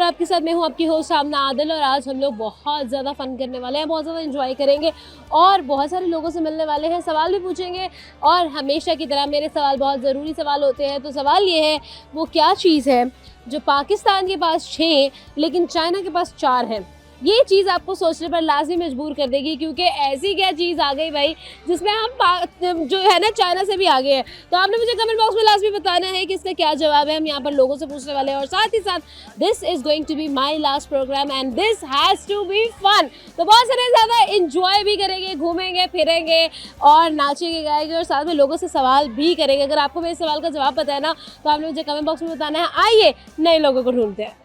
आपके साथ मैं हूँ आपकी होस्ट सामना आदिल। और आज हम लोग बहुत ज़्यादा फन करने वाले हैं, बहुत ज़्यादा एंजॉय करेंगे और बहुत सारे लोगों से मिलने वाले हैं, सवाल भी पूछेंगे। और हमेशा की तरह मेरे सवाल बहुत ज़रूरी सवाल होते हैं। तो सवाल ये है, वो क्या चीज़ है जो पाकिस्तान के पास 6 लेकिन चाइना के पास 4 है। ये चीज़ आपको सोचने पर लाजमी मजबूर कर देगी, क्योंकि ऐसी क्या चीज़ आ गई भाई जिसमें हम जो है ना चाइना से भी आगे हैं। तो आपने मुझे कमेंट बॉक्स में लाजमी बताना है कि इसका क्या जवाब है। हम यहाँ पर लोगों से पूछने वाले हैं और साथ ही साथ this is going to be my last program and this has to be fun. तो बहुत सारे ज़्यादा इंजॉय भी करेंगे, घूमेंगे फिरेंगे और नाचेंगे गाएंगे और साथ में लोगों से सवाल भी करेंगे। अगर आपको मेरे सवाल का जवाब पता है ना तो आपने मुझे कमेंट बॉक्स में बताना है। आइए नए लोगों को ढूंढते हैं।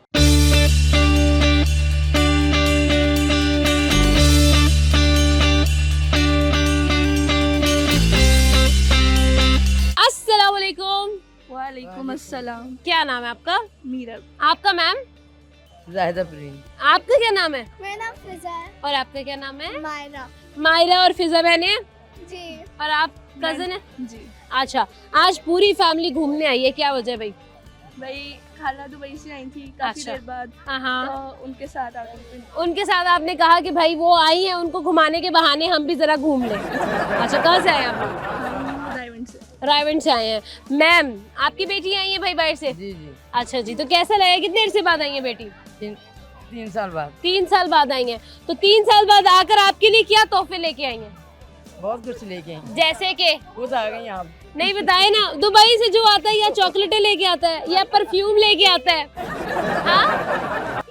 वालेकुम अस्सलाम। क्या नाम है आपका? मीरा। आपका मैम? जाहिदा प्रीन। आपका क्या नाम है? मेरा नाम फिजा है। और आपका क्या नाम है? मायरा। मायरा और फिजा बहन है जी। और आप कजन है? जी। अच्छा, आज पूरी फैमिली घूमने आई है, क्या वजह भाई? भाई खाला दुबई से आई थी काफी अच्छा। देर बाद, हाँ, तो उनके साथ आ गई। उनके साथ आपने कहा कि भाई वो आई हैं, उनको घुमाने के बहाने हम भी जरा घूम लें। अच्छा, कहाँ से आए आप? डायमंड से। रायवंड से आए हैं। मैम, आपकी बेटी आई है भाई बाहर से? जी जी। अच्छा जी, तो कैसा लगा? कितनी देर से बाद आई है बेटी? 3 साल बाद। 3 साल बाद आई हैं। तो 3 साल बाद आकर आपके लिए क्या तोहफे लेके आई हैं? बहुत कुछ लेके आई। जैसे कि खुद आ गई आप। नहीं बताए ना, दुबई से जो आता है या चॉकलेटें लेके आता है या परफ्यूम लेके आता है? हाँ,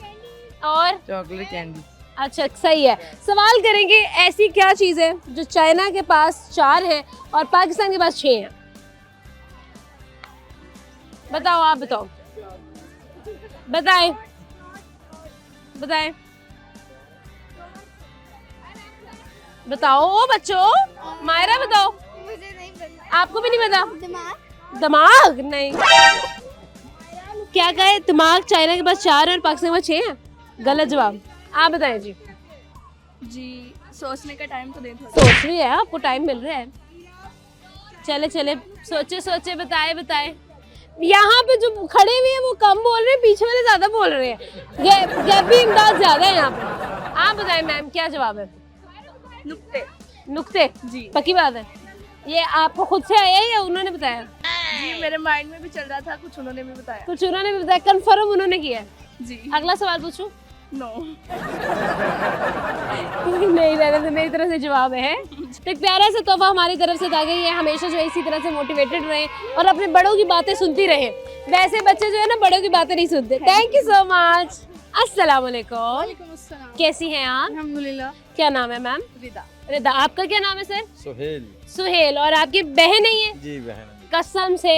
और चॉकलेट कैंडी। अच्छा सही है। सवाल करेंगे, ऐसी क्या चीज़ है जो चाइना के पास 4 है और पाकिस्तान के पास 6 है? बताओ, आप बताओ, बताएं बताएं बताओ ओ बच्चों। मायरा बताओ। मुझे नहीं पता। आपको भी नहीं पता? दिमाग। दिमाग नहीं। क्या कहे? दिमाग चाइना के पास 4 है और पाकिस्तान के पास 6 है। गलत जवाब। आप बताएं जी। जी, सोचने का टाइम तो दे थोड़ा। सोच रही है, आपको टाइम मिल रहा है। चले चले, सोचे सोचे, बताए बताए। यहाँ पे जो खड़े हुए हैं वो कम बोल रहे हैं, पीछे वाले ज्यादा बोल रहे हैं। गैप भी इमदाद ज्यादा है यहाँ पे। आप बताएं मैम, क्या जवाब है? नुक्ते। नुक्ते? जी। पक्की बात है? ये आपको खुद से आया है या उन्होंने बताया? जी, मेरे माइंड में भी चल रहा था, कुछ उन्होंने भी बताया। कुछ उन्होंने भी बताया, कंफर्म उन्होंने किया है? जी। अगला सवाल पूछूं? नो। नहीं रहने तो मेरी तरफ से जवाब है। तो एक प्यारा सा तोहफा हमारी तरफ से था कि ये हमेशा जो है इसी तरह से मोटिवेटेड रहे और अपने बड़ों की बातें सुनती रहे। वैसे बच्चे जो है ना बड़ों की बातें नहीं सुनते। Thank you so much. अस्सलाम वालेकुम। कैसी हैं आप? अल्हम्दुलिल्लाह। क्या नाम है मैम? रिदा। रिदा। आपका क्या नाम है सर? सुहेल। सुहेल। और आपकी बहन है ये? जी बहन। कसम से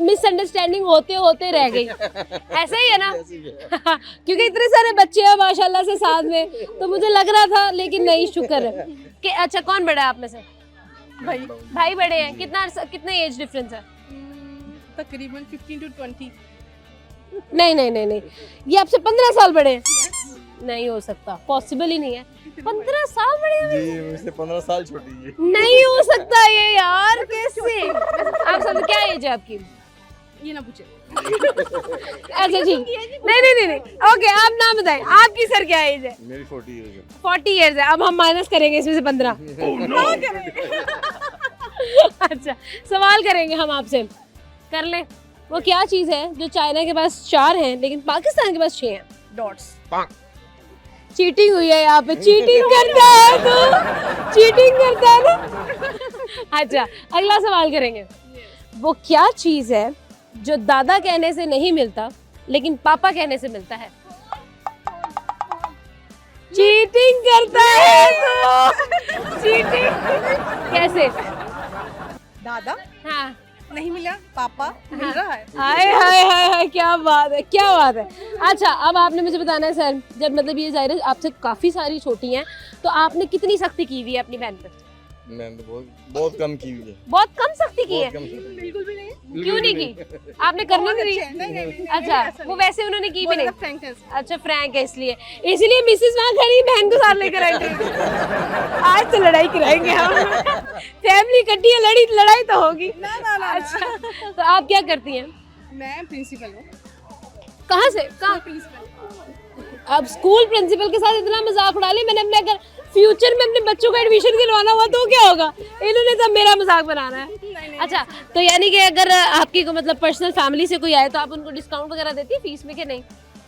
मिसअंडरस्टैंडिंग होते होते रह गई। ऐसा ही है ना? क्योंकि इतने सारे बच्चे हैं माशाल्लाह से साथ में, तो मुझे लग रहा था, लेकिन नहीं, शुक्र है कि अच्छा। कौन बड़ा है आप में से? भाई बड़े हैं। कितना एज डिफरेंस है? तकरीबन 15 to 20। नहीं नहीं नहीं नहीं, ये आपसे 15 साल बड़े हैं। नहीं हो सकता, पॉसिबल ही नहीं है। 15 साल बड़े हैं? जी मुझसे 15 साल छोटी है। नहीं हो सकता ये यार, कैसे? आप सब क्या एज है आपकी? ये ना पूछे। अच्छा ठीक, नहीं नहीं नहीं नहीं, ओके। आप नाम बताएं, आपकी सर क्या एज है? मेरी 40 इयर्स है। 40 ईयर्स है। अब हम माइनस करेंगे इसमें से 15। अच्छा, सवाल करेंगे हम आपसे, कर लें। वो क्या चीज़ है जो चाइना के पास 4 है लेकिन पाकिस्तान के पास 6 है? डॉट्स। चीटिंग हुई है यहाँ पे। चीटिंग करता है तो चीटिंग करता है ना। अच्छा, अगला सवाल करेंगे। वो क्या चीज़ है जो दादा कहने से नहीं मिलता लेकिन पापा कहने से मिलता है? चीटिंग करता है तो चीटिंग कैसे? दादा हाँ, नहीं मिला, पापा मिल रहा है। हाय हाय हाय हाय, क्या बात है, क्या बात है। अच्छा, अब आपने मुझे बताना है सर, जब मतलब ये जाहिर है आपसे काफ़ी सारी छोटी हैं, तो आपने कितनी सख्ती की हुई है अपनी बहन पे? मैंने तो बहुत कम की हुई है। बहुत कम सख्ती की है? बहुत कम की। बिल्कुल भी नहीं। क्यों नहीं की? आपने करने नहीं दी? अच्छा, वो वैसे उन्होंने की भी नहीं। अच्छा, फ्रैंक है इसलिए मिसेस वहाँ खड़ी बहन को साथ लेकर आई थी। आज तो लड़ाई कराएंगे हम। फैमिली इकट्ठी है, लड़ाई तो होगी। ना। अच्छा, तो आप क्या करती हैं? मैं प्रिंसिपल हूँ। कहाँ से कहाँ? अब स्कूल प्रिंसिपल के साथ इतना मजाक उड़ा लिया मैंने। अपने अगर फ्यूचर में अपने बच्चों का एडमिशन दिलवाना हुआ तो क्या होगा? इन्होंने सब मेरा मजाक बनाना है। अच्छा, तो यानी कि अगर आपकी को मतलब पर्सनल फैमिली से कोई आए तो आप उनको डिस्काउंट वगैरह देती है फीस में कि नहीं?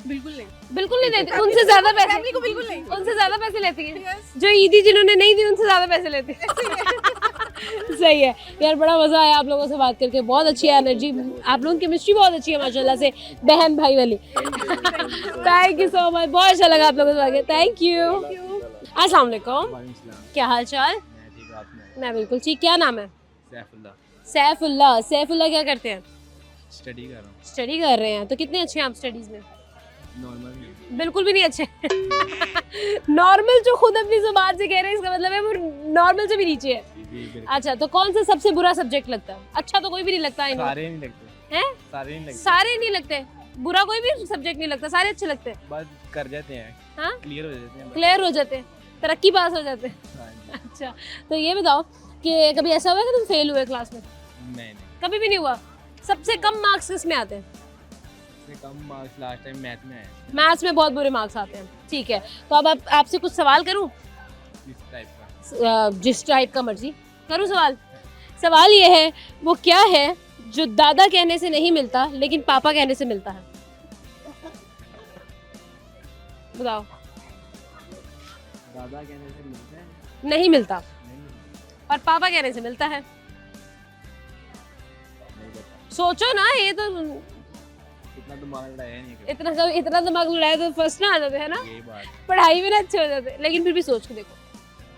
बिल्कुल नहीं, बिल्कुल नहीं देती। उनसे ज्यादा पैसे? फैमिली को बिल्कुल नहीं। उनसे ज्यादा पैसे लेती है? जो ईदी जिन्होंने नहीं दी उनसे ज्यादा पैसे लेती है। सही है यार, बड़ा मजा आया आप लोगों से बात करके। बहुत अच्छी है एनर्जी, आप लोगों की केमिस्ट्री बहुत अच्छी है माशाल्लाह से, बहन भाई वाली। थैंक यू सो मच, बहुत अच्छा लगा आप लोगों से बात करके। Thank you. अस्सलाम वालेकुम, क्या हाल चाल? मैं बिल्कुल ठीक। क्या नाम है? सैफुल्लाह। सैफुल्लाह क्या करते हैं? स्टडी कर रहा हूँ। स्टडी कर रहे हैं। तो कितने अच्छे हैं आप स्टडीज में? नॉर्मल बिल्कुल भी नहीं अच्छे। नॉर्मल जो खुद अपनी जुबान से कह रहे हैं इसका मतलब है वो नॉर्मल से भी नीचे है। अच्छा, तो कौन सा सबसे बुरा सब्जेक्ट लगता है? अच्छा तो कोई भी नहीं लगता है। सारे नहीं लगते हैं? सारे नहीं लगते सारे नहीं लगते? बुरा कोई भी सब्जेक्ट नहीं लगता, सारे अच्छे लगते हैं? बस कर जाते हैं, हाँ, क्लियर हो जाते हैं बस। क्लियर हो जाते हैं, तरक्की पास हो जाते हैं। हाँ जी। अच्छा, तो ये बताओ कि कभी ऐसा हुआ है कि तुम फेल हुए क्लास में? नहीं कभी भी नहीं हुआ? सबसे कम मार्क्स किस में आते हैं? सबसे कम मार्क्स लास्ट टाइम मैथ में आए। मैथ्स में बहुत बुरे मार्क्स आते हैं। ठीक है, तो अब आपसे कुछ सवाल करूं? इस टाइप का जिस टाइप का मर्जी करूं सवाल। सवाल ये है, वो क्या है जो दादा कहने से नहीं मिलता लेकिन पापा कहने से मिलता है? बताओ। दादा कहने से मिलते हैं? नहीं मिलता नहीं और पापा कहने से मिलता है। पता। सोचो ना, ये तो इतना दिमाग लगाया नहीं कभी। इतना दिमाग लड़ाया तो फर्स्ट ना आ जाते है ना, यही बात। पढ़ाई में ना अच्छे हो जाते। लेकिन फिर भी सोच के देखो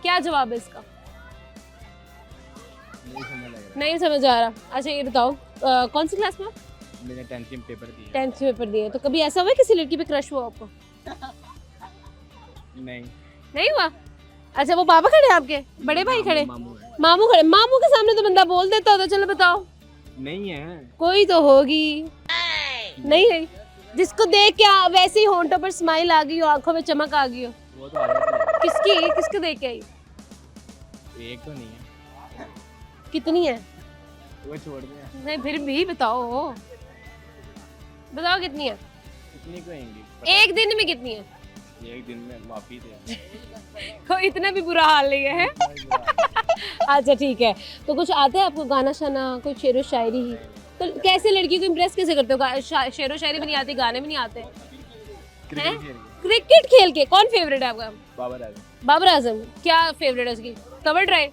क्या जवाब है इसका। नहीं समझ लग रहा। नहीं समझ आ रहा। अच्छा ये बताओ, कौन सी क्लास में? मैंने 10th के पेपर दिए। 10th के पेपर दिए। तो कभी ऐसा हुआ किसी लड़की पे क्रश हुआ आपको? नहीं। नहीं हुआ? अच्छा, वो पापा खड़े हैं आपके? बड़े भाई खड़े? मामू है। मामू खड़े? मामू के सामने तो बंदा बोल देता होता। चलो बताओ, नहीं है। कोई तो होगी। नहीं है जिसको देख के वैसे ही होंठों पर स्माइल आ गई हो, आंखों में चमक आ गई हो? वो तो आ जाती किसको देख के आई? है। एक तो नहीं है। कितनी है? वो छोड़ दे। नहीं फिर भी बताओ, बताओ कितनी है? कितनी को आएंगी? एक दिन में कितनी है? एक दिन में माफी दे। कोई इतना भी बुरा हाल नहीं है। अच्छा ठीक है, तो कुछ आता है आपको गाना शाना, कोई शेरो शायरी? तो कैसे लड़की को इम्प्रेस कैसे करते हो? शेरो शायरी भी नहीं आती, गाने भी नहीं आते हैं? क्रिकेट खेल के। क्रिकेट खेल के? कौन फेवरेट है आपका? बाबर आजम। बाबर आजम। क्या फेवरेट है उसकी? Cover drive?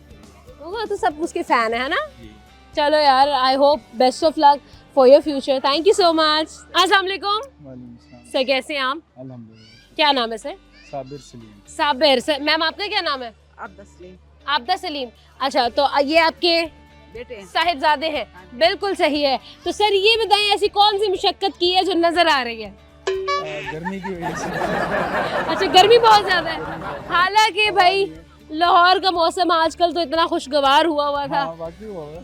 वो तो सब उसके फैन है ना। जी। चलो यार, I hope best of luck for your future. Thank you so much. अस्सलाम वालेकुम सर, कैसे हैं आप? अल्हम्दुलिल्लाह। क्या नाम है sir? Sabir Salim. Sabir. Sir ma'am आपका क्या नाम है? आबदा सलीम। अच्छा, तो ये आपके बेटे हैं। साहिबजादे हैं? बिल्कुल सही है। तो सर ये बताएं, ऐसी कौन सी मुशक्कत की है जो नजर आ रही है? गर्मी की वजह से। अच्छा, गर्मी बहुत ज्यादा है। हालांकि भाई लाहौर का मौसम आजकल तो इतना खुशगवार हुआ था,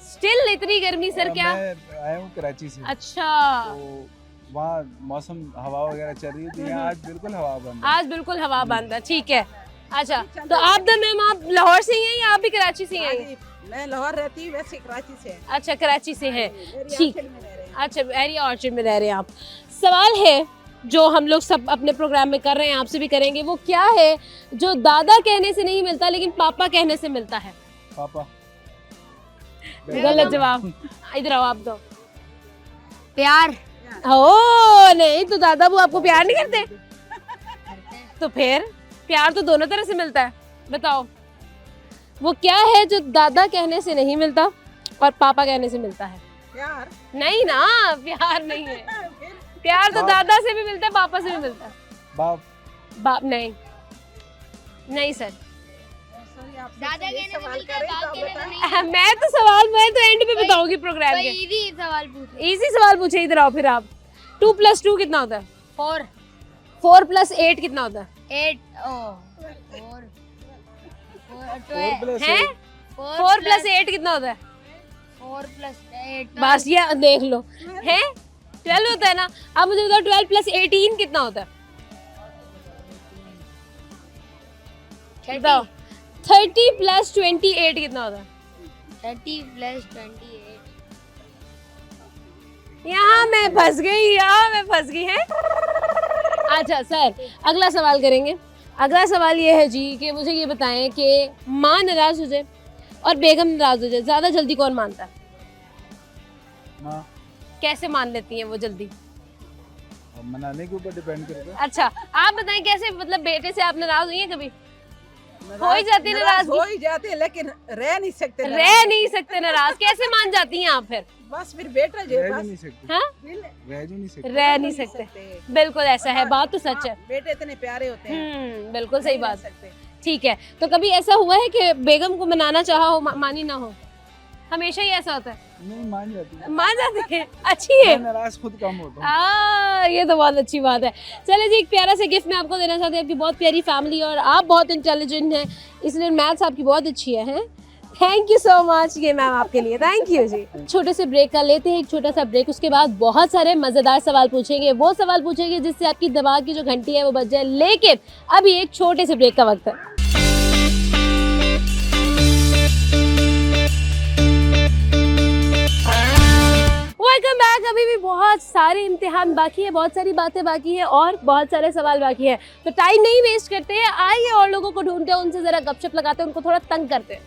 स्टिल इतनी गर्मी सर क्या? मैं आया हूँ कराची से। अच्छा, तो वहाँ मौसम हवा वगैरह चल रही थी, यहाँ आज बिल्कुल हवा बंद है। आज बिल्कुल हवा बंद है। ठीक है। अच्छा, तो आप द मैम आप लाहौर से ही हैं या आप भी कराची से ही हैं? मैं लाहौर रहती हूँ, वैसे कराची से है। अच्छा, कराची से हैं। ठीक। अच्छा, एरिया ऑर्चर्ड में रह रहे हैं आप। सवाल है जो हम लोग सब अपने प्रोग्राम में कर रहे हैं, आपसे भी करेंगे, वो क्या है जो दादा कहने से नहीं मिलता लेकिन पापा कहने से मिलता है? पापा। गलत जवाब। इधर आओ आप। दो प्यार। ओ नहीं, तो दादा वो आपको प्यार नहीं करते? तो फिर प्यार तो दोनों तरह से मिलता है। बताओ वो क्या है जो दादा कहने से नहीं मिलता और पापा कहने से मिलता है? प्यार नहीं ना, प्यार नहीं है। प्यार तो दादा से भी मिलता है, पापा से भी मिलता है। बाप। बाप नहीं, नहीं सर। दादा कहने से मिलता है, बाप कहने से नहीं। मैं तो सवाल मैं तो एंड पे बताऊंगी प्रोग्राम कोई के। इजी सवाल पूछो। इजी सवाल पूछे। इधर आओ फिर आप। 2 + 2 कितना होता है? 4 4 + 8 कितना होता है? 8 4 हैं? 4 + 8 कितना होता है? 4 + 8 बस ये देख लो। हैं? 12 होता है ना। अब मुझे बताओ 12 + 18 कितना होता है? बताओ। 30 + 28 कितना होता है? 30 + 28 यहाँ मैं फंस गई है। अच्छा सर, अगला सवाल करेंगे। अगला सवाल ये है जी कि मुझे ये बताएं कि माँ नाराज हो जाए और बेगम नाराज हो जाए, ज्यादा जल्दी कौन मानता है? माँ। कैसे मान लेती हैं वो जल्दी? अब मनाने के ऊपर डिपेंड करता है। अच्छा आप बताएं कैसे, मतलब बेटे से आप नाराज हुई हैं कभी? हो ही जाती है नाराजगी। हो ही जाती है, लेकिन रह नहीं सकते। रह नहीं सकते नाराज, कैसे मान जाती हैं आप फिर? बस फिर बेटा जो रह बस भी नहीं सकते। हाँ? रह जो नहीं सकते। रह नहीं सकते, बिल्कुल ऐसा है, बात तो सच है। बेटे इतने प्यारे होते हैं। बिल्कुल सही नहीं रह बात। सकते। ठीक है, तो कभी ऐसा हुआ है कि बेगम को मनाना चाहा हो मानी ना हो? हमेशा ही ऐसा होता है? नहीं, मान जाती है। मान जाती है, अच्छी है। मैं नाराज खुद कम होता हूँ। ये तो बहुत अच्छी बात है। चलिए जी, एक प्यारा सा गिफ्ट मैं आपको देना चाहती हूँ। आपकी बहुत प्यारी फैमिली और आप बहुत इंटेलिजेंट हैं, इसलिए मैथ्स आपकी बहुत अच्छी है। थैंक यू सो मच, ये मैम आपके लिए, थैंक यू जी। छोटे से ब्रेक का लेते हैं, एक छोटा सा ब्रेक, उसके बाद बहुत सारे मज़ेदार सवाल पूछेंगे। वो सवाल पूछेंगे जिससे आपकी दिमाग की जो घंटी है वो बज जाए, लेकिन अभी एक छोटे से ब्रेक का वक्त है। Welcome back. अभी भी बहुत सारे इम्तिहान बाकी है, बहुत सारी बातें बाकी है और बहुत सारे सवाल बाकी है, तो टाइम नहीं वेस्ट करते हैं, आइए और लोगों को ढूंढते हैं, उनसे जरा गपशप लगाते हैं, उनको थोड़ा तंग करते हैं।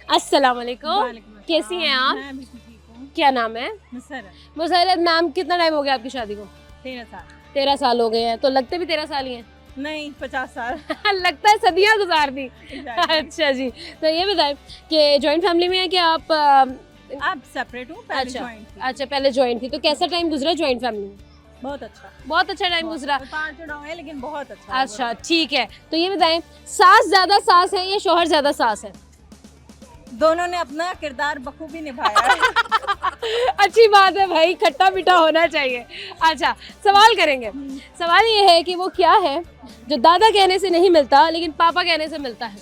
अस्सलाम वालेकुम, कैसी हैं आप? मैं भी ठीक हूँ। क्या नाम है? मुसरत मैम, कितना टाइम हो गया आपकी शादी को? 13 साल। 13 साल हो गए हैं, तो लगते भी 13 साल ही हैं। नहीं, 50 साल। लगता है सदियां गुजार दी। अच्छा जी, तो ये बताएं कि जॉइंट फैमिली में है कि आप आप सेपरेट हूँ, पहले अच्छा जॉइंट थी। अच्छा, पहले जॉइंट थी, तो कैसा टाइम गुजरा जॉइंट फैमिली में? बहुत अच्छा। बहुत अच्छा टाइम गुजरा। उतार चढ़ाव है, लेकिन बहुत अच्छा। अच्छा ठीक है, तो ये बताएं, सास ज्यादा सास है या शौहर ज्यादा सास है? दोनों ने अपना किरदार बखूबी निभाया है। अच्छी बात है भाई, खट्टा मीठा होना चाहिए। अच्छा, सवाल करेंगे। सवाल ये है कि वो क्या है जो दादा कहने से नहीं मिलता लेकिन पापा कहने से मिलता है?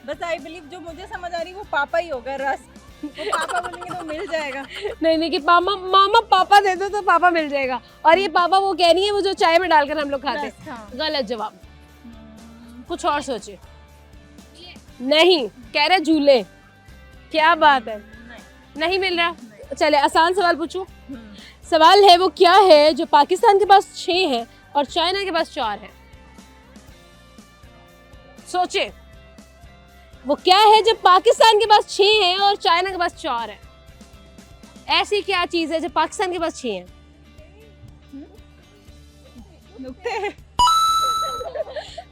बस आई बिलीव जो मुझे समझ आ रही है वो पापा ही होगा। रस वो पापा बोलेंगे तो मिल जाएगा। नहीं कि मामा पापा दे दो तो पापा मिल जाएगा, और ये पापा वो कह रही है वो जो चाय में डालकर हम लोग खाते हैं। हाँ। गलत जवाब, कुछ और सोचे। नहीं, कह रहे झूले। क्या बात है, नहीं मिल रहा। चले आसान सवाल पूछूं। सवाल है वो क्या है जो पाकिस्तान के पास 6 है और चाइना के पास 4 है? सोचे, वो क्या है जो पाकिस्तान के पास 6 है और चाइना के पास 4 है? ऐसी क्या चीज है जो पाकिस्तान के पास 6 है?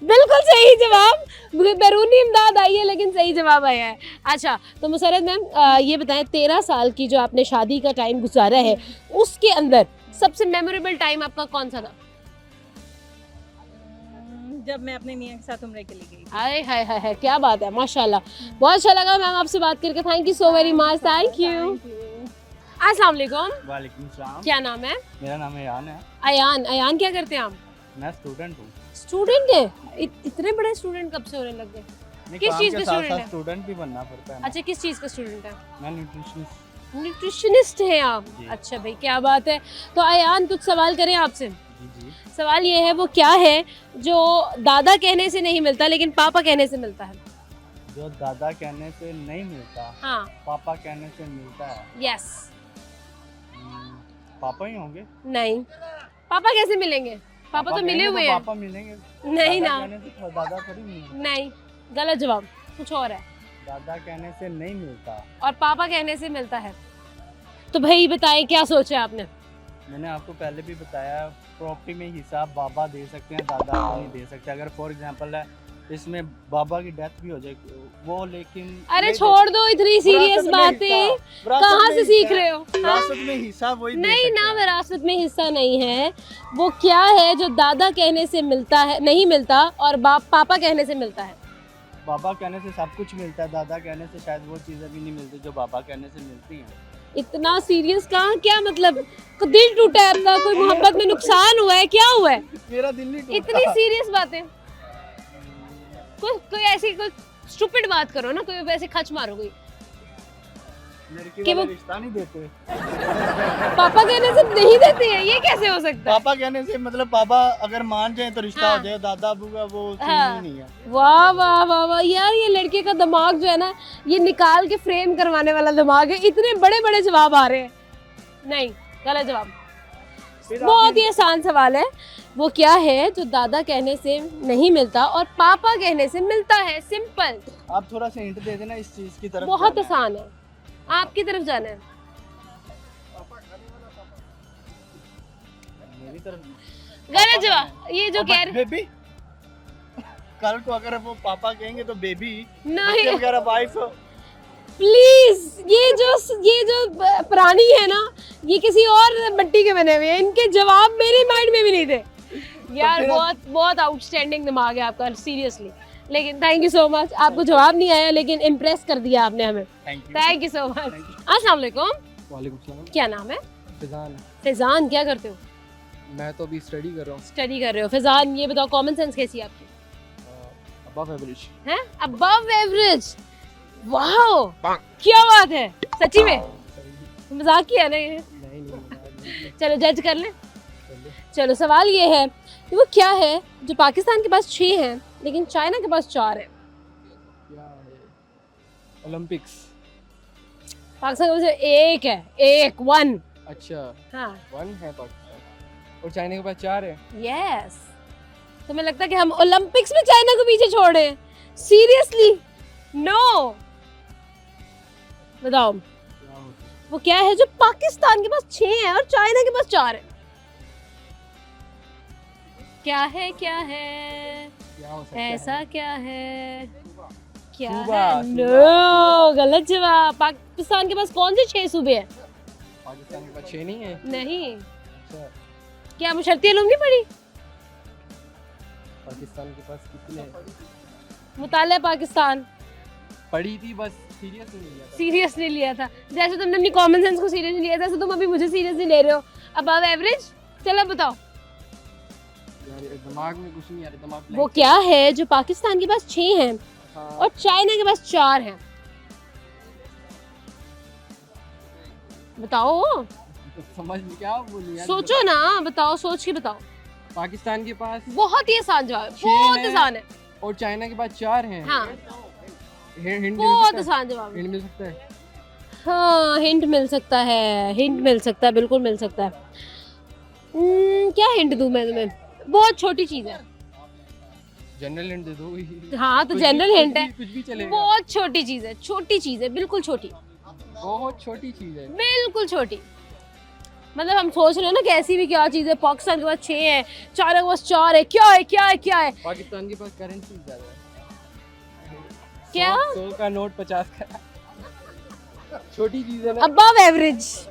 बिल्कुल सही जवाब, बैरूनी इमदाद आई है लेकिन सही जवाब आया है। अच्छा, तो मुसरत मैम ये बताएं, 13 साल की जो आपने शादी का टाइम गुजारा है उसके अंदर सबसे मेमोरेबल टाइम आपका कौन सा था? जब मैं अपने मियां के साथ उम्रे के लिए गई। हाय हाय हाय हाय, क्या बात है, माशाल्लाह। बहुत अच्छा लगा मैम आपसे बात करके, thank you so very much, thank you. अस्सलाम वालेकुम। वालेकुम सलाम। क्या नाम है? मेरा नाम अयान है। अयान। अयान क्या करते हैं आप? मैं स्टूडेंट हूँ। स्टूडेंट है? इतने बड़े स्टूडेंट कब से होने लग गए? किस चीज के स्टूडेंट है? स्टूडेंट भी बनना पड़ता है। अच्छा, किस चीज का स्टूडेंट है? मैं न्यूट्रिशनिस्ट। न्यूट्रिशनिस्ट हैं आप? अच्छा भाई, क्या बात है। तो अयान, कुछ सवाल करें आपसे? जी। सवाल ये है वो क्या है जो दादा कहने से नहीं मिलता लेकिन पापा कहने से मिलता है? जो दादा कहने से नहीं मिलता, हाँ, पापा कहने से मिलता है। यस। पापा ही होंगे। नहीं, पापा कैसे मिलेंगे? पापा तो मिले हुए हैं। पापा मिलेंगे। नहीं ना, दादा थोड़ी मिलेंगे। नहीं, गलत जवाब, कुछ और है। दादा कहने से नहीं मिलता और पापा कहने से मिलता है। तो भाई बताएं, क्या सोचा आपने? मैंने आपको पहले भी बताया, प्रॉपर्टी में हिस्सा बाबा दे सकते हैं, दादा नहीं दे सकते। अगर फॉर एग्जांपल है इसमें बाबा की डेथ भी हो जाए वो, लेकिन अरे छोड़ दो इतनी सीरियस बातें, कहाँ से सीख रहे हो? विरासत में हिस्सा वही दे नहीं सकते ना, हैं। विरासत में हिस्सा नहीं है। वो क्या है जो दादा कहने से मिलता है, नहीं मिलता, और पापा कहने से मिलता है? बाबा कहने से सब कुछ मिलता है, दादा कहने से शायद वो चीजें भी नहीं मिलती जो बाबा कहने से मिलती हैं। इतना सीरियस कहाँ, क्या मतलब? दिल टूटा है आपका? कोई मोहब्बत में नुकसान हुआ है? क्या हुआ है? मेरा दिल नहीं टूटा। इतनी सीरियस बातें, कोई ऐसी कोई स्टूपिड बात करो ना, कोई वैसे खच मारो कोई। लड़की कि वाले वो- रिश्ता नहीं देते। पापा कहने से नहीं देते हैं, ये कैसे हो सकता है? पापा कहने से मतलब पापा अगर मान जाए तो रिश्ता हाँ। हो जाए, दादा अबू का वो सीन हाँ। ही नहीं है। वाह वाह वाह वाह यार, ये लड़के का दिमाग जो है ना, ये निकाल के फ्रेम करवाने वाला दिमाग है। इतने बड़े बड़े जवाब आ रहे हैं। नहीं, गलत जवाब। फिर बहुत ही आसान सवाल है। वो क्या है जो दादा कहने से नहीं मिलता और पापा कहने से मिलता है? सिंपल, आप थोड़ा सा हिंट दे देना इस चीज की तरफ। बहुत जाना है। आसान है। आपकी तरफ जाना है। मेरी तरफ गलत जवाब। ये जो कह रहे बेबी, कल को अगर वो पापा कहेंगे तो बेबी नहीं, वगैरह वाइफ। प्लीज, ये जो प्राणी है ना, ये किसी और मिट्टी के बने हुए हैं। इनके जवाब मेरे माइंड में भी नहीं थे यार। फिर बहुत बहुत आउटस्टैंडिंग दिमाग है आपका, सीरियसली। लेकिन थैंक यू सो मच। आपको जवाब नहीं आया लेकिन इम्प्रेस कर दिया आपने हमें। Thank you so much. अस्सलाम वालेकुम। वालेकुम सलाम। क्या नाम है? फिजान, फैजान। क्या करते हो? मैं तो अभी स्टडी कर रहा हूँ। स्टडी कर रहे हो। फैजान, ये बताओ कॉमन सेंस कैसी है आपकी? Above average. हैं? Above average. वाह, क्या बात है, सच्ची में? मजाक किया ना ये? नहीं चलो जज कर लें। चलो सवाल ये है कि वो क्या है जो पाकिस्तान के पास 6 हैं लेकिन चाइना के पास 4 है? क्या है? ओलंपिक्स। पाकिस्तान के पास 1 है, 1 1। अच्छा, हाँ, 1 है पाकिस्तान और चाइना के पास 4 है। यस। तुम्हें लगता है कि हम ओलंपिक्स में चाइना को पीछे छोड़ रहे हैं? सीरियसली? नो। बताओ क्या होता है? वो क्या है जो पाकिस्तान के पास 6 है और चाइना के पास 4 है? क्या है, क्या है, क्या हो सकता है? ऐसा क्या है, क्या सूबा, है? सूबा। नो, गलत जवाब। पाकिस्तान के पास कौन से 6 सूबे हैं? पाकिस्तान के पास 6 नहीं है। नहीं। अच्छा, क्या मुशर्ती उलूम नहीं पढ़ी? पाकिस्तान के पास कितने हैं? मुताला पाकिस्तान पढ़ी थी बस, सीरियस नहीं लिया था। सीरियस नहीं लिया था। जैसे तुमने अपनी कॉमन सेंस को सीरियस नहीं लिया था, ऐसे तुम अभी मुझे सीरियस नहीं ले रहे हो। Above average. चलो बताओ यार ये दिमाग में कुछ नहीं आ रहा, दिमाग वो blank क्या है जो पाकिस्तान के पास 6 हैं है। हाँ, और चाइना के पास 4 हैं? बताओ, तो समझ में क्या बोली यार। सोचो ना, बताओ, सोच के बताओ। पाकिस्तान के पास बहुत ही आसान जवाब है, 6 बहुत हैं आसान है। और चाइना के पास 4 हैं। हाँ, हिंट मिल बहुत सकता है? आसान जवाब है। हिंट मिल सकता है? हाँ, हिंट मिल सकता है, हिंट मिल सकता है, बिल्कुल मिल सकता है। क्या हिंट दूं मैं तुम्हें? बहुत छोटी चीज है। जनरल हिंट दे दो। हाँ, तो कुछ जनरल भी- हिंट कुछ है। भी- कुछ भी चलेगा। बहुत छोटी चीज है, छोटी चीज है, बिल्कुल छोटी, बहुत छोटी चीज है। बिल्कुल छोटी। मतलब हम सोच रहे हैं ना कि ऐसी भी क्या चीज है, पाकिस्तान के पास 6 है, चाइना के पास 4 है, क्या है, क्या है, क्या है? पाकिस्तान के पास करेंसी ज्यादा है। क्या? 100 का नोट 50 का। छोटी चीज है ना। Above average.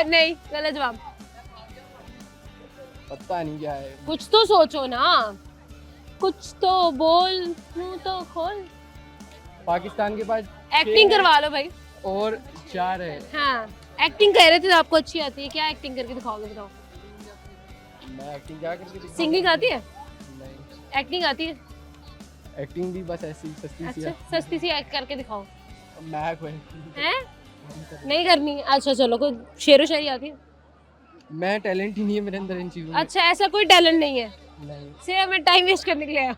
नहीं, गलत जवाब। पता नहीं क्या है। कुछ तो सोचो ना, कुछ तो बोल, मुंह तो खोल। पाकिस्तान के पास एक्टिंग है। करवा लो भाई। और 4 है। हाँ, एक्टिंग कह रहे थे तो आपको अच्छी आती है। क्या एक्टिंग करके दिखाओगे, बताओ? मैं एक्टिंग क्या करके दिखाऊं? सिंगिंग आती है? नहीं, एक्टिंग आती है? एक्टिंग भी बस ऐसी सस्ती सी अच्छा, है। सस्ती सी एक्ट करके दिखाओ। मैं कोई हैं? नहीं करनी? अच्छा चलो, कोई शेरो शायरी आती है? मैं टैलेंट ही नहीं है मेरे अंदर इन चीजों में। अच्छा, ऐसा कोई टैलेंट नहीं है, नहीं। सिर्फ मैं टाइम वेस्ट करने के लिए आया।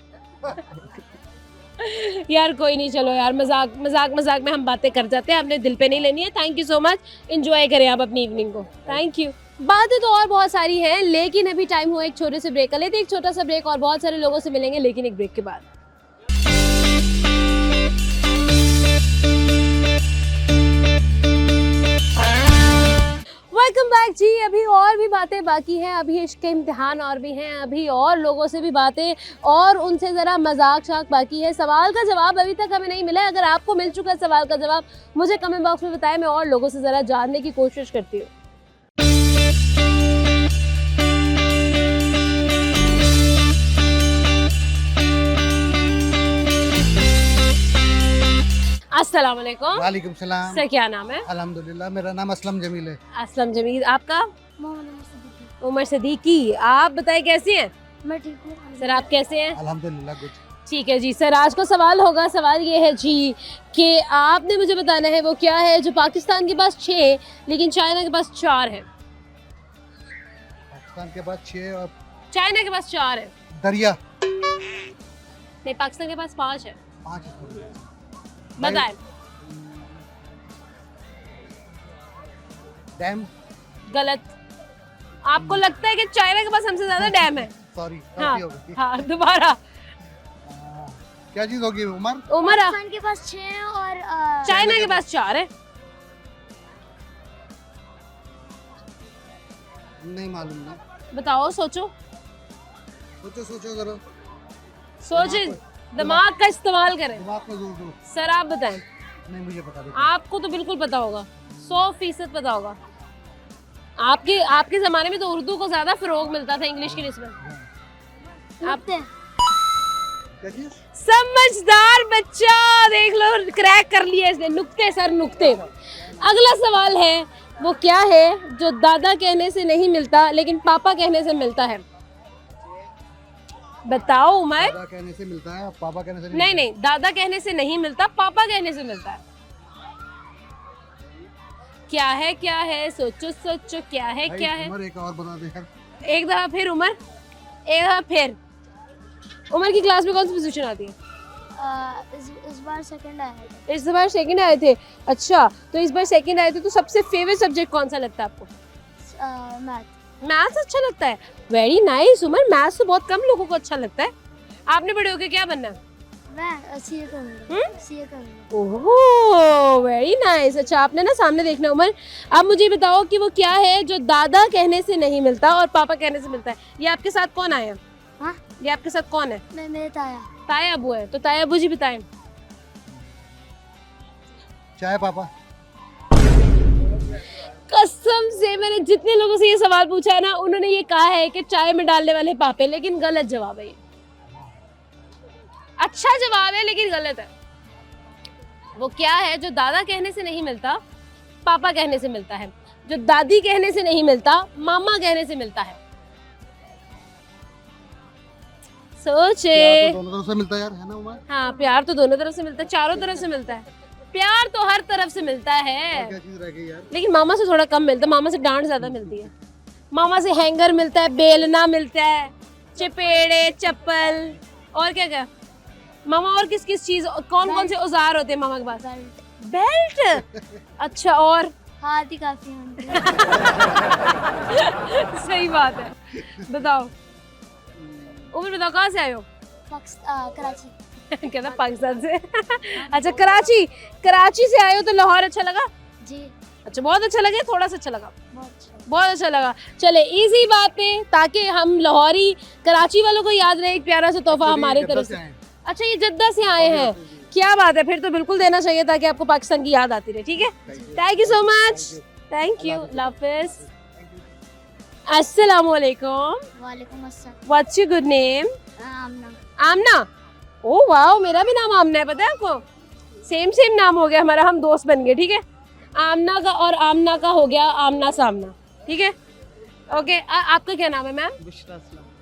यार कोई नहीं, चलो यार, मजाक मजाक मजाक में हम बातें कर जाते हैं, आपने दिल पे नहीं लेनी है। Thank you so much, enjoy करें आप अपनी इवनिंग को। Thank you. बातें तो और बहुत सारी हैं लेकिन अभी टाइम हुआ एक छोटे से ब्रेक का। लेते हैं एक छोटा सा ब्रेक और बहुत सारे लोगों से मिलेंगे लेकिन एक ब्रेक के बाद। वेलकम बैक जी। अभी और भी बातें बाकी हैं, अभी इश्क के इम्तिहान और भी हैं, अभी और लोगों से भी बातें और उनसे ज़रा मजाक शाक बाकी है। सवाल का जवाब अभी तक हमें नहीं मिला है। अगर आपको मिल चुका है सवाल का जवाब, मुझे कमेंट बॉक्स में बताएं, मैं और लोगों से ज़रा जानने की कोशिश करती हूँ। अस्सलाम वालेकुम। वालेकुम सलाम। सर क्या नाम है? अल्हम्दुलिल्लाह, मेरा नाम असलम जमील है। असलम जमील। आपका? मोहम्मद उमर सदीकी। आप बताएं कैसी हैं? मैं ठीक हूँ। सर आप कैसे हैं? अल्हम्दुलिल्लाह गुड। ठीक है जी सर, आज का सवाल होगा, सवाल ये है जी कि आपने मुझे बताना है वो क्या है जो पाकिस्तान के पास 6 लेकिन चाइना के पास 4 है। पाकिस्तान के पास 6 और चाइना के पास 4 है। दरिया नहीं, पाकिस्तान के पास 5 है। 5 बताएं। डैम। गलत। आपको लगता है कि चाइना के पास हमसे ज्यादा डैम है? सॉरी, हाँ, गलती हो गई। हाँ दोबारा। क्या चीज होगी उमर? उमर पाकिस्तान के पास 6 और चाइना के पास 4 है। नहीं मालूम ना। बताओ, सोचो सोचो जरा। सोचे, दिमाग का इस्तेमाल करें। दिमाग में जोर दो। सर आप बताएं। नहीं मुझे पता नहीं। आपको तो बिल्कुल पता होगा, 100% पता होगा। आपके जमाने में तो उर्दू को ज्यादा फरोग मिलता था इंग्लिश की निस्बत। आप क्या चीज? समझदार बच्चा, देख लो क्रैक कर लिया इसने। नुक्ते सर नुक्ते। अगला सवाल है वो क्या है जो दादा कहने से नहीं मिलता लेकिन पापा कहने से मिलता है? बताओ उमर। दादा कहने से मिलता है, पापा कहने से नहीं नहीं, दादा कहने से नहीं मिलता, पापा कहने से मिलता है। क्या है क्या है? सोचो सोचो, क्या है भाई, क्या है? उमर एक और बता दे यार। एक दफा फिर उमर, एक दफा फिर। उमर की क्लास में कौन सी पोजीशन आती है? इस बार सेकंड आया है। इस बार सेकंड आए थे। अच्छा, तो इस बार सेकंड आए थे तो सबसे फेवरेट सब्जेक्ट कौन सा लगता है आपको? मैथ। मैथ्स अच्छा लगता है। वेरी नाइस उमर, मैथ्स तो बहुत कम लोगों को अच्छा लगता है। आपने बड़े होके क्या बनना है? मैं सीए करूंगा। सीए करूंगा। Oh very nice. अच्छा, आपने ना सामने देखना उमर। अब मुझे बताओ कि वो क्या है जो दादा कहने से नहीं मिलता और पापा कहने से मिलता है? ये आपके साथ कौन आया? हाँ? ये आपके साथ कौन है? मैं मेरे ताया। ताया अबू है। तो ताया अबू जी बताएं। चाय पापा। कसम से मैंने जितने लोगों से ये सवाल पूछा है ना, उन्होंने ये कहा है कि चाय में डालने वाले पापे, लेकिन गलत जवाब है ये। अच्छा जवाब है लेकिन गलत है। वो क्या है जो दादा कहने से नहीं मिलता, पापा कहने से मिलता है? जो दादी कहने से नहीं मिलता, मामा कहने से मिलता है। सोचे। प्यार तो दोनों तरफ से मिलता है यार, है ना उमर? हाँ, प्यार तो दोनों तरफ से मिलता है, चारों तरफ से मिलता है। प्यार तो हर तरफ से मिलता है, क्या चीज रह गई यार? लेकिन मामा से थोड़ा कम मिलता है। मामा से डांट ज्यादा मिलती है। मामा से हैंगर मिलता है, बेलना मिलता है, चपेड़े, चप्पल, और क्या क्या मामा, और किस किस चीज, कौन कौन से औजार होते हैं मामा के पास? बेल्ट। अच्छा, और हाथ ही काफी होंगे। सही बात है। बताओ उमर, बताओ कहाँ से आए हो? कराची। कहता पाकिस्तान से। अच्छा, कराची से आए हो तो लाहौर अच्छा लगा? जी अच्छा, बहुत अच्छा लगा, थोड़ा सा अच्छा लगा? बहुत अच्छा लगा। चले इजी बात पे, ताकि हम लाहौरी कराची वालों को याद रहे, एक प्यारा सा तोहफा हमारी तरफ से। अच्छा, ये जद्दा से आए हैं, क्या बात है, फिर तो बिल्कुल देना चाहिए ताकि आपको पाकिस्तान की याद आती रहे। ठीक है, thank you so much. Thank you, अल्लाह हाफिज। अस्सलाम वालेकुम। वालेकुम अस्सलाम। What's your good name? Aamna. Aamna. Oh wow, मेरा भी नाम आमना है, पता है आपको? सेम नाम हो गया हमारा, हम दोस्त बन गए। ठीक है, आमना का और आमना का हो गया आमना सामना। ठीक है, ओके। आपका क्या नाम है मैम?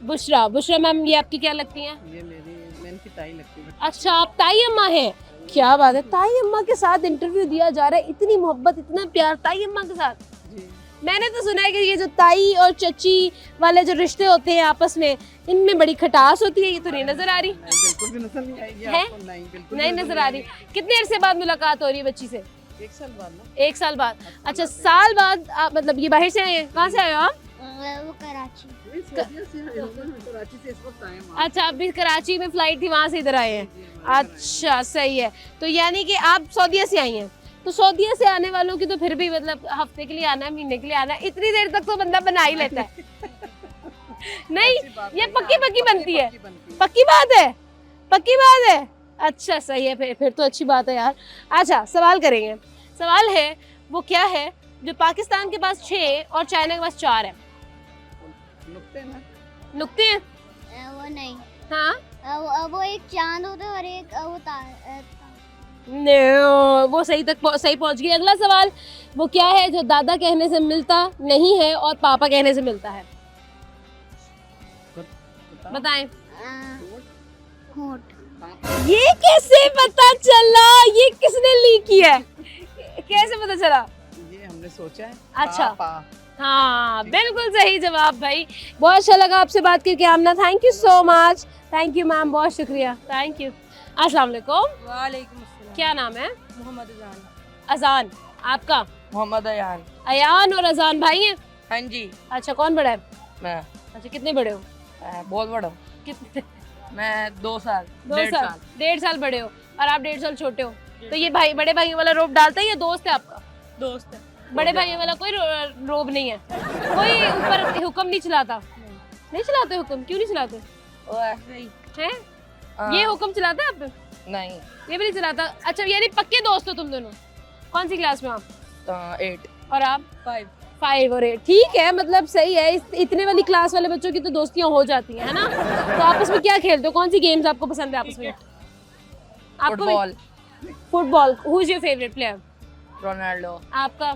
बुशरा। बुशरा मैम, ये आपकी क्या लगती हैं? ये मेरी की ताई लगती है। अच्छा, आप ताई अम्मा हैं, क्या बात है। ताई अम्मा के साथ इंटरव्यू दिया जा रहा है, इतनी मोहब्बत, इतना प्यार ताई अम्मा के साथ। जी। मैंने तो सुना है कि ये जो ताई और चची वाले जो रिश्ते होते हैं आपस में, इनमें बड़ी खटास होती है। ये तो नहीं नजर आ रही। बिल्कुल भी नजर नहीं आएगी है? आपको। नहीं, बिल्कुल नहीं नजर आ रही। कितने अरसे बाद मुलाकात हो रही है बच्ची से? 1 साल बाद ना। 1 साल बाद। अच्छा, साल बाद आप, मतलब ये बाहर से आए हैं? कहाँ से आए हो आप? वो कराची। कराची से इस वक्त आए हैं। अच्छा, अभी कराची में फ्लाइट थी, वहाँ से इधर आए हैं। अच्छा, सही है। तो यानी कि आप सऊदीया से आई हैं। तो सऊदीया से आने वालों की तो फिर भी मतलब हफ्ते के लिए आना है, महीने के लिए आना है, इतनी देर तक तो बंदा बना ही लेता है। नहीं, ये पक्की बनती है। पक्की बात है, पक्की बात है। अच्छा, सही है, फिर तो अच्छी बात है यार। अच्छा, सवाल करेंगे। सवाल है वो क्या है जो पाकिस्तान के पास 6 और चाइना के पास 4 है? नुक्ते हैं? वो नहीं। हाँ, वो एक चांद होता है और एक वो No, वो सही पहुंच गई। अगला सवाल, वो क्या है जो दादा कहने से मिलता नहीं है और पापा कहने से मिलता है? बताएं। होठ। ये कैसे पता चला? ये किसने लीक किया है? कैसे पता चला? ये हमने सोचा है। अच्छा। पापा। हाँ बिल्कुल सही जवाब भाई। बहुत अच्छा लगा आपसे बात करके Aamna, thank you so much. Thank you ma'am, बहुत शुक्रिया, थैंक यू। अस्सलाम वालेकुम। वालेकुम अस्सलाम। क्या नाम है? मोहम्मद अजान। अजान। आपका? मोहम्मद अयान। अयान और अजान भाई हैं? हाँ जी। अच्छा, कौन बड़ा है? मैं अच्छा, कितने बड़े हो? बहुत बड़ा हूँ। कितने? मैं 2 साल। 1.5 साल बड़े हो और आप 1.5 साल छोटे हो। तो ये भाई बड़े भाइयों वाला रोब डालता है या दोस्त है आपका? दोस्त है। बड़े भाइयों वाला कोई रोब नहीं है? कोई ऊपर हुक्म नहीं चलाता? नहीं चलाते हुक्म? क्यों नहीं चलाते? वो ऐसे ही हैं? ये हुक्म चलाता है आप पे? नहीं। ये भी नहीं चलाता? अच्छा, यानी पक्के दोस्त हो तुम दोनों। कौन सी क्लास में आप? 8 और आप? 5। 5 और 8, ठीक है, मतलब सही है। इतने वाली क्लास वाले बच्चों की तो दोस्तियां हो जाती हैं, है ना? तो आपस में क्या खेलते हो? कौन सी गेम्स आपको पसंद है आपस में? Football. Football. Who is your favourite player? Ronaldo. आपका?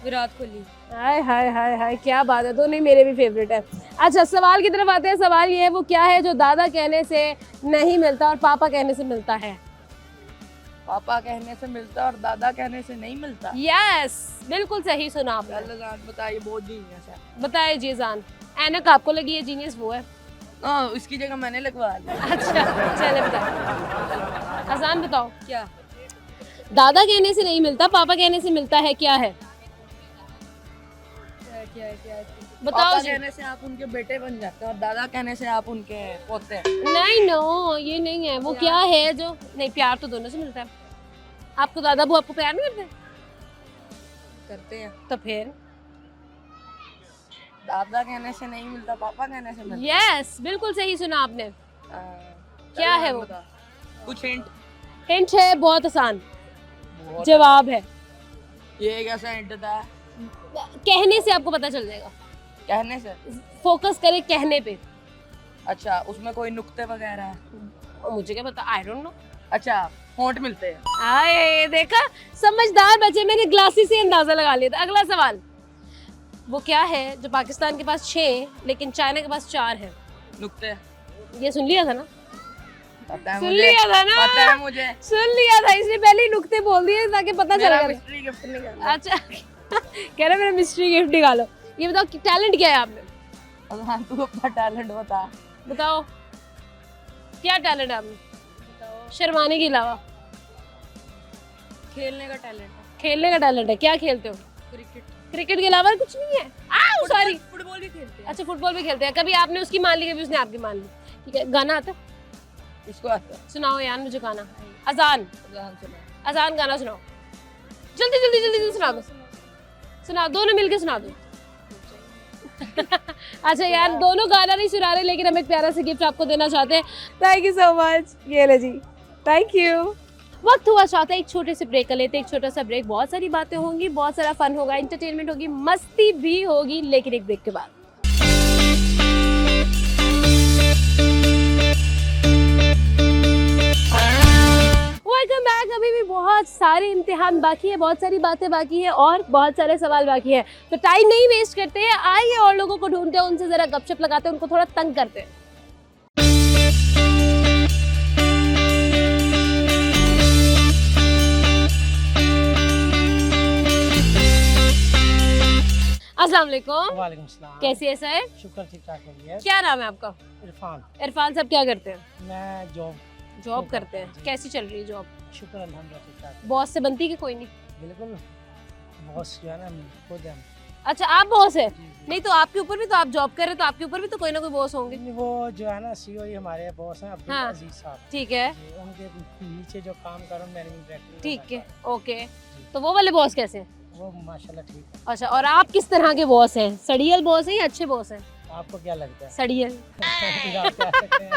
विराट कोहली। हाय हाय हाय हाय, क्या बात है, दोनों ही मेरे भी फेवरेट है। अच्छा, सवाल की तरफ आते हैं। सवाल ये है, वो क्या है जो दादा कहने से नहीं मिलता और पापा कहने से मिलता है? पापा कहने से मिलता और दादा कहने से नहीं मिलता। यस, बिल्कुल सही सुना आपने। अल्लाह जान बताइए, बहुत जीनियस है। बताए जी जान। ऐनक आपको लगी है जीनियस, वो है। उसकी जगह मैंने लगवा ली। अच्छा चले, बताओ। अजान बताओ। क्या? दादा कहने से नहीं मिलता, पापा कहने से मिलता है, क्या है? क्या बताओ पापा जी। कहने से आप उनके बेटे बन जाते हैं और दादा कहने से आप उनके पोते हैं। नहीं, नो, ये नहीं है। वो क्या है जो नहीं, प्यार तो दोनों से मिलता है। आपको दादा बू आपको प्यार नहीं करते? करते हैं। तो फिर? दादा कहने से नहीं मिलता, पापा कहने से मिलता। यस, बिल्कुल सही सुना आपने। क्या है वो? कुछ हिंट? हिंट है, बहुत आसान जवाब है। ये कैसा हिंट था? कहने से आपको पता चल जाएगा। कहने से? फोकस करें कहने पे। अच्छा, उसमें कोई नुक्ते वगैरह है? और मुझे क्या पता, आई डोंट नो। अच्छा, होंठ मिलते हैं। आए देखा, समझदार बच्चे, मैंने ग्लासेस से अंदाजा लगा लिया था। अगला सवाल, वो क्या है जो पाकिस्तान के पास 6 लेकिन चाइना के पास 4 है? नुक्ते। ये सुन लिया था ना? पता है सुन मुझे। लिया था ना? पता है मुझे। सुन लिया था, इसलिए पहले ही नुक्ते बोल दिए ताकि पता चल मेरा जाए। मिस्ट्री गिफ्ट निकाल। अच्छा कह रहे मेरा मिस्ट्री गिफ्ट निकालो। ये बताओ कि टैलेंट क्या है आप में? हाँ, तू अपना टैलेंट बता। बताओ क्या टैलेंट है आप में शर्माने के अलावा? खेलने का टैलेंट है। खेलने का टैलेंट है? क्या खेलते हो? क्रिकेट। क्रिकेट के अलावा कुछ नहीं है? सॉरी, फुटबॉल भी खेलते हैं। अच्छा फुटबॉल भी खेलते हैं। कभी आपने उसकी मान ली, कभी उसने आपकी मान ली? ठीक है, गाना आता है? इसको आता है। सुनाओ यार मुझे गाना। अजान। अजान सुना। अजान गाना सुनाओ, जल्दी जल्दी जल्दी जल्दी सुना दो। सुना, दोनों मिलके सुना दो। अच्छा यार, दोनों गाना नहीं सुना रहे, लेकिन हम एक प्यारा सा गिफ्ट आपको देना चाहते हैं। Thank you so much. ये ले जी, थैंक यू। वक्त हुआ चाहता है एक छोटे से ब्रेक कर लेते हैं। एक छोटा सा ब्रेक, बहुत सारी बातें होंगी, बहुत सारा फन होगा, एंटरटेनमेंट होगी, मस्ती भी होगी, लेकिन एक ब्रेक के बाद। Welcome back. अभी भी बहुत सारे इम्तिहान बाकी है, बहुत सारी बातें बाकी है और बहुत सारे सवाल बाकी है, तो टाइम नहीं वेस्ट करते हैं। आइए और लोगों को ढूंढते हैं, उनसे जरा गपशप लगाते हैं, उनको थोड़ा तंग करते हैं। अस्सलाम वालेकुम। वालेकुम सलाम। कैसी है सर? शुक्र ठीक ठाक है। क्या नाम है आपका? इरफान। इरफान साहब क्या करते हैं? मैं जॉब करते हैं। कैसी चल रही है जॉब? शुक्र अल्हम्दुलिल्लाह ठीक ठाक। बॉस से बनती कि कोई नहीं? बिल्कुल, बॉस जो है ना खुद हम। अच्छा, आप बॉस है? जी, जी। नहीं तो आपके ऊपर भी तो, आप जॉब कर रहे तो आपके ऊपर भी तो कोई ना कोई बॉस होंगे। वो जो है ना सीईओ हमारे बॉस हैं अब्दुल हाँ। अजीज साहब। ठीक है, जी, उनके नीचे जो काम कर रहा हूं मैनेजिंग डायरेक्टर। ठीक है, ओके। तो वो वाले बॉस कैसे हैं? वो माशाल्लाह ठीक है। अच्छा, और आप किस तरह के बॉस हैं? सड़ियल बॉस हैं या अच्छे बॉस हैं? आपको क्या लगता है? सड़ियल? आप कह सकते हैं।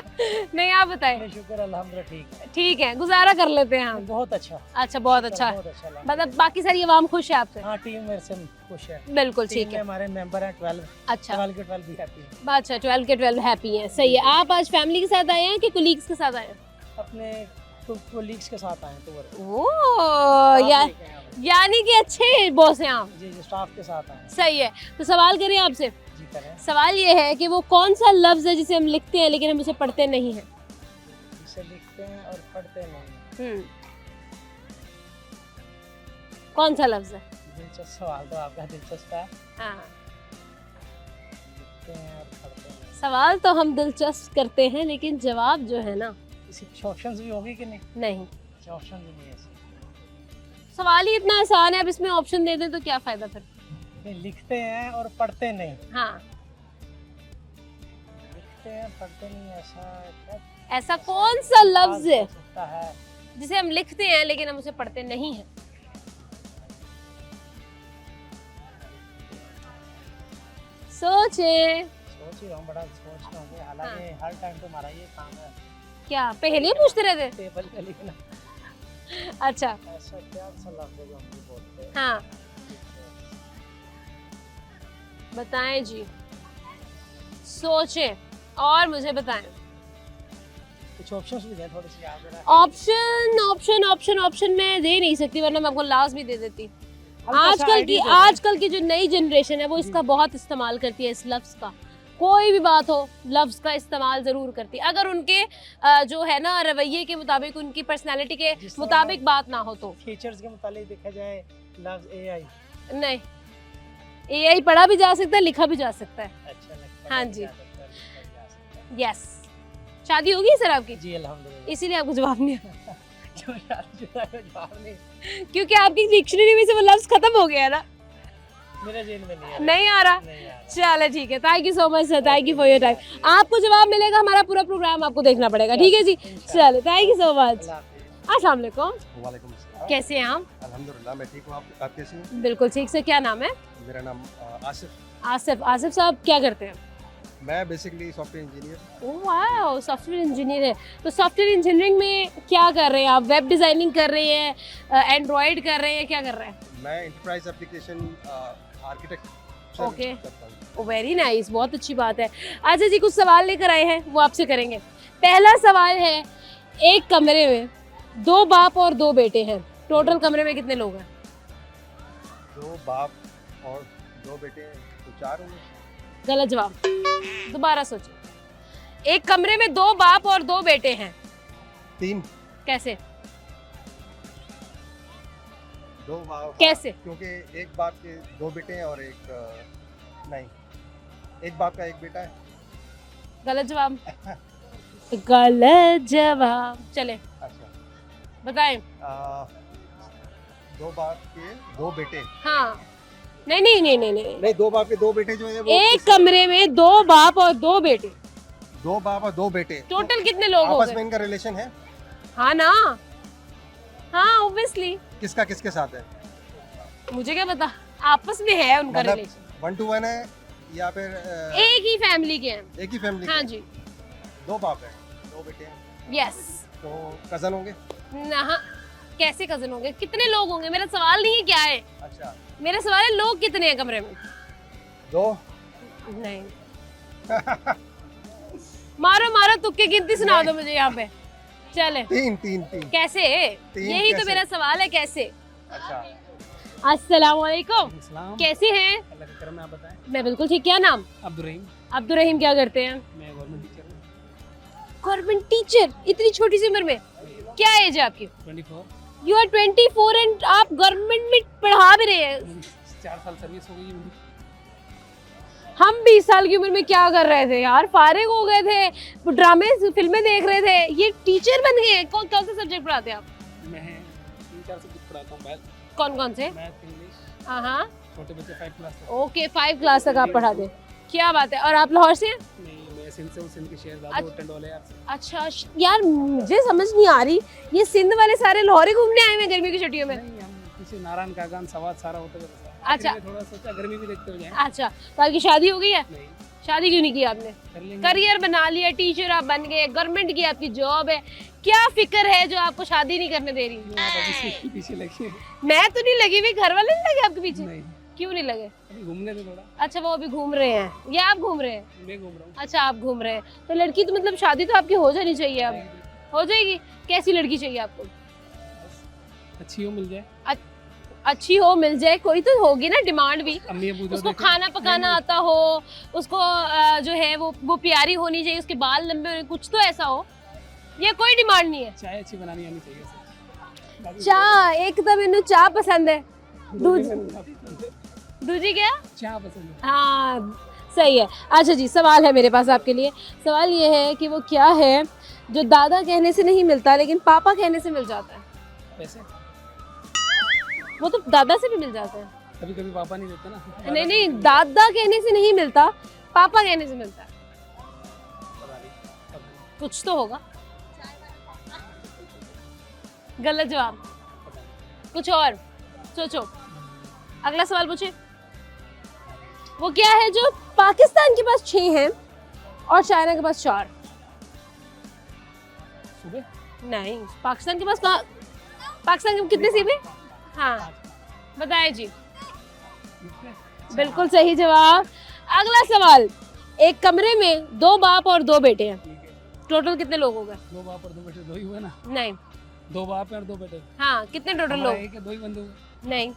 नहीं, आप बताएं। शुक्र अल्हम्दुलिल्लाह ठीक है। ठीक है, गुजारा कर लेते हैं हम। बहुत अच्छा। अच्छा, बहुत अच्छा। बहुत अच्छा लगा। मतलब बाकी सारी आवाम खुश है आपसे? हाँ, टीम मेरे से खुश है। बिल्कुल टीम ठीक में है। हमारे मेंबर हैं 12। अच्छा 12 के 12 भी हैप्पी हैं। अच्छा, 12 के 12 हैप्पी हैं, सही है। आप आज फैमिली के साथ आए हैं कि कुलीग्स के साथ आए हैं? अपने कोलीग्स के साथ आए तो ओह यानी कि अच्छे बॉस हैं आप। जी जी, स्टाफ के साथ आए। सही है। तो सवाल करें आपसे? जी करें। सवाल ये है कि वो कौन सा लफ्ज है जिसे हम लिखते हैं लेकिन हम उसे पढ़ते नहीं हैं? इसे लिखते हैं और पढ़ते नहीं। कौन सा लफ्ज है? दिलचस्प सवाल तो आपका दिलचस्प है। हाँ, लिखते हैं और पढ़ते नहीं। सवाल तो हम दिलचस्प करते हैं लेकिन जवाब जो है ना, इसी ऑप्शंस भी होगी कि नहीं? नहीं। ऑप्शन भी नहीं है इसमें। सवाल ही इतना आसान है, अब इसमें ऑप्शन दे दें तो क्या फायदा फिर? नहीं, लिखते हैं और पढ़ते नहीं। हाँ, लिखते हैं पढ़ते नहीं, ऐसा क्या ऐसा कौन सा लफ्ज है हो सकता है? जिसे हम लिखते हैं लेकिन हम उसे पढ़ते नहीं हैं? सोचें। सोच ही रहा हूँ, बड़ा सोच रहा हूँ। हालांकि हर टाइम तुम्हारा ये काम है, क्या पहले पूछते रहते? टेबल पे लिखना। अच्छा, ऐसा क्या सा लफ्ज है जो हम भी बोलते हैं? हाँ बताएं जी, सोचें और मुझे बताएं। कुछ ऑप्शंस भी दें थोड़ी सी आप जरा। ऑप्शन ऑप्शन ऑप्शन ऑप्शन मैं दे नहीं सकती, वरना मैं आपको लास्ट भी दे देती। हल्का सा idea दे। आजकल की जो नई जनरेशन है वो इसका बहुत इस्तेमाल करती है, इस लफ्ज का। कोई भी बात हो लफ्ज का इस्तेमाल जरूर करती है, अगर उनके जो है ना रवैये के मुताबिक, उनकी पर्सनैलिटी के जिस तरह मुताबिक बात ना हो तो। फीचर्स के मुताबिक देखा जाए, लफ्ज एआई नहीं, एआई पढ़ा भी जा सकता है, लिखा भी जा सकता है। अच्छा लगता है। हाँ जी। लिखा जा सकता है। यस। शादी होगी सर आपकी? जी अल्हम्दुलिल्लाह। इसीलिए आपको जवाब नहीं आया। क्यों शादीशुदा का जवाब नहीं? क्योंकि आपकी डिक्शनरी में से वो लफ्ज खत्म हो गया है ना, मेरे जेल में नहीं आ नहीं आ रहा। नहीं आ रहा। चलो ठीक है, thank you so much sir, thank you for your time. आपको जवाब मिलेगा, हमारा पूरा प्रोग्राम आपको देखना पड़ेगा, ठीक है जी? चलो, थैंक यू सो मच। अल्लाह हाफिज़। अस्सलाम वालेकुम, वालेकुम अस्सलाम। कैसे हैं आप? अल्हम्दुलिल्लाह मैं ठीक हूँ, आप कैसे हैं? बिल्कुल ठीक से। क्या नाम है? मेरा नाम आसिफ। आसिफ। आसिफ साहब क्या करते हैं? मैं बेसिकली सॉफ्टवेयर इंजीनियर। वाह, सॉफ्टवेयर इंजीनियर है। तो सॉफ्टवेयर इंजीनियरिंग में क्या कर रहे हैं आप? वेब डिजाइनिंग कर रहे हैं, एंड्रॉइड कर रहे हैं, क्या कर रहे हैं? मैं एंटरप्राइज एप्लीकेशन आर्किटेक्ट Okay. करता हूँ। वेरी नाइस, बहुत अच्छी बात है। अच्छा जी, कुछ सवाल लेकर आए हैं, वो आपसे करेंगे। पहला सवाल है, एक कमरे में 2 बाप और 2 बेटे हैं, टोटल कमरे में कितने लोग हैं? 2 बाप और 2 बेटे तो 4 होंगे। गलत जवाब, दोबारा सोचो। एक कमरे में 2 बाप और 2 बेटे हैं, 3। कैसे? 2 बाप कैसे? क्योंकि एक बाप के 2 बेटे हैं और एक नहीं, एक बाप का एक बेटा है। गलत जवाब। गलत जवाब। चले अच्छा, बताएं। 2 बाप के 2 बेटे। हाँ, नहीं नहीं नहीं नहीं नहीं, नहीं, 2 बाप के 2 बेटे जो है वो एक कमरे में 2 बाप और 2 बेटे, 2 बाप और 2 बेटे। टोटल कितने लोग हो आपस गए? में इनका रिलेशन है? हाँ ना, हाँ ऑब्वियसली। किसका किसके साथ है? मुझे क्या पता, आपस में है उनका मतलब रिलेशन। 1 to 1 है या फिर एक ही फैमिली के हैं। एक ही फैमिली? हाँ जी। 2 बाप हैं, 2 बेटे हैं, यस। तो कजन होंगे? ना, कैसे कजन होंगे? कितने लोग होंगे? मेरा सवाल नहीं है क्या है, अच्छा, मेरा सवाल है लोग कितने हैं कमरे में। 2। नहीं, मारो मारो, तुक्के गिनती सुना दो मुझे यहाँ पे। चले, 3। कैसे? यही तो कैसे? मेरा सवाल है, कैसे? अच्छा, अस्सलाम वालेकुम, सलाम। कैसे हैं? अल्लाह का करम है, आप बताएं। मैं बिल्कुल ठीक। क्या नाम? अब्दुर्रहीम। अब्दुर्रहीम। क्या करते हैं? मैं गवर्नमेंट टीचर हूँ। गवर्नमेंट टीचर, इतनी छोटी सी उम्र में? क्या एज है आपकी? 24। यू आर 24 एंड आप गवर्नमेंट में पढ़ा भी रहे हैं। 4 साल सर्विस हो गई है मेरी। हम 20 साल की उम्र में क्या कर रहे थे यार? फारिग हो गए थे, ड्रामे फिल्में देख रहे थे, ये टीचर बन गए। कौन कौन से सब्जेक्ट पढ़ाते हैं आप? मैं 3-4 सब्जेक्ट पढ़ाता हूँ। मैथ, कौन कौन से? Math, English. हाँ, छोटे बच्चे 5 क्लास तक। ओके, 5 क्लास तक आप पढ़ाते हैं, क्या बात है। और आप लाहौर से हैं? नहीं, मैं सिंध से हूँ, सिंध के शहर टंडोले यार से। अच्छा यार, मुझे समझ नहीं आ रही, ये सिंध वाले सारे लाहौर घूमने आए हैं गर्मी की छुट्टियों में? नहीं, हम किसी नारायण का गान सवाद सारा होता है। अच्छा। थोड़ा सोचा गर्मी भी देखते हो जाए। अच्छा, तो आपकी शादी हो गई है? नहीं, शादी क्यों नहीं की आपने? कर लेंगे। करियर बना लिया, टीचर आप बन गए, गवर्नमेंट की आपकी जॉब है, क्या फिक्र है जो आपको शादी नहीं करने दे रही? आप अभी पीछे लगी है। मैं तो नहीं लगी हुई, घर वाले नहीं लगे आपके पीछे? नहीं, क्यों नहीं लगे? अभी घूमने में थोड़ा। अच्छा, वो अभी घूम रहे हैं या आप घूम रहे हैं? मैं घूम रहा हूँ। अच्छा, आप घूम रहे हैं, तो लड़की तो मतलब शादी तो आपकी हो जानी चाहिए अब। हो जाएगी? कैसी लड़की चाहिए आपको? अच्छी हो, मिल जाए। अच्छी हो, मिल जाए, कोई तो होगी ना डिमांड भी। अम्मी अबू जो उसको देखे- खाना पकाना आता हो, उसको जो है वो प्यारी होनी चाहिए, उसके बाल लंबे होने, कुछ तो ऐसा हो। ये कोई डिमांड नहीं है। चाय अच्छी बनानी आनी चाहिए सर। चाह एकदम इन्हें चाह पसंद है। दूजी क्या? चाय पसंद है। हाँ सही है। अच्छा जी, सवाल है मेरे पास आपके लिए। सवाल ये है कि वो क्या है जो दादा कहने से नहीं मिलता लेकिन पापा कहने से मिल जाता है? पैसे वो तो दादा से भी मिल जाता है। कभी कभी पापा नहीं देते ना। नहीं नहीं, दादा कहने से नहीं मिलता, पापा कहने से मिलता है। कुछ तो होगा। गलत जवाब। कुछ और सोचो। अगला सवाल पूछे। वो क्या है जो पाकिस्तान के पास 6 हैं और चाइना के पास 4? सुबह नहीं, पाकिस्तान के पास पाकिस्तान के कितने सीबे? हाँ बताए जी। बिल्कुल सही जवाब। अगला सवाल। एक कमरे में 2 बाप और 2 बेटे हैं, टोटल कितने लोग हो गए? 2 बाप और 2 बेटे, 2 ही हुए ना। नहीं। 2 बाप और 2 बेटे। हाँ कितने टोटल हमारा लोग? एक है, 2 ही बंदे हुए। नहीं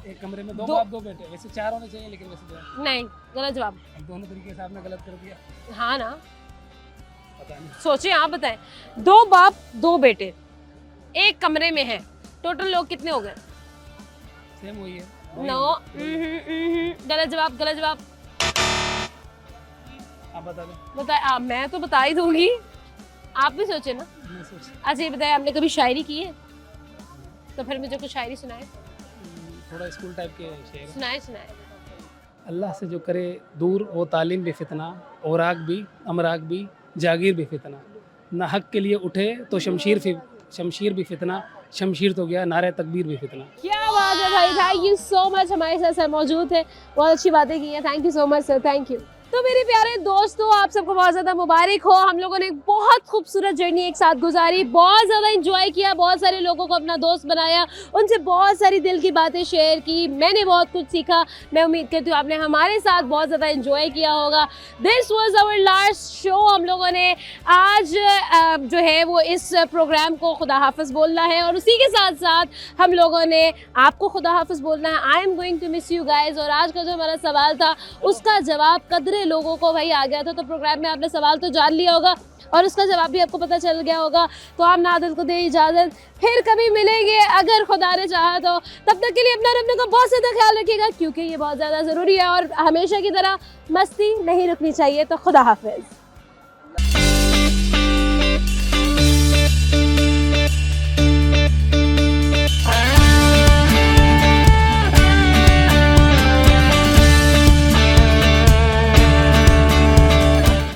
एक कमरे में 2 दो- बाप 2 बेटे, वैसे 4 होने चाहिए लेकिन वैसे 2 नहीं, गलत जवाब। अब दोनों तरीके से आपने गलत कर दिया। हाँ ना, पता नहीं। सोचिए आप बताएं। 2 बाप 2 बेटे एक कमरे में है, टोटल लोग कितने हो गए? सेम वही है। नो, गलत जवाब, गलत जवाब। आप बता दें। बताए। मैं तो बता ही दूंगी, आप भी सोचे ना। मैं सोच अच्छा ये बताए, आपने कभी शायरी की है? तो फिर मुझे कुछ शायरी सुनाए। थोड़ा स्कूल टाइप के शेर। सुनाए सुनाए। अल्लाह से जो करे दूर वो तालीम भी फितना, औराक भी अमराक भी जागीर भी फितना, ना हक के लिए उठे तो शमशीर भी फितना, शमशीर तो गया नारे तकबीर भी फितना। क्या बात है भाई, थैंक यू सो मच। हमारे साथ सर मौजूद थे, बहुत अच्छी बातें की हैं। Thank you so much sir, thank you. तो मेरे प्यारे दोस्तों, आप सबको बहुत ज़्यादा मुबारक हो। हम लोगों ने एक बहुत खूबसूरत जर्नी एक साथ गुजारी, बहुत ज़्यादा एंजॉय किया, बहुत सारे लोगों को अपना दोस्त बनाया, उनसे बहुत सारी दिल की बातें शेयर की, मैंने बहुत कुछ सीखा। मैं उम्मीद करती हूँ आपने हमारे साथ बहुत ज़्यादा एंजॉय किया होगा। This was our last show. हम लोगों ने आज जो है वो इस प्रोग्राम को खुदा हाफिज़ बोलना है और उसी के साथ साथ हम लोगों ने आपको खुदा हाफिज़ बोलना है। I am going to miss you guys. और आज का जो हमारा सवाल था उसका जवाब कदरे लोगों को भाई आ गया था। तो प्रोग्राम में आपने सवाल तो जान लिया होगा और उसका जवाब भी आपको पता चल गया होगा। तो आप नादिल को दे इजाज़त, फिर कभी मिलेंगे अगर खुदा ने चाहा तो। तब तक के लिए अपना और अपने का बहुत ज़्यादा ख्याल रखिएगा क्योंकि ये बहुत ज़्यादा ज़रूरी है और हमेशा की तरह मस्ती नहीं रुकनी चाहिए। तो खुदा हाफिज़।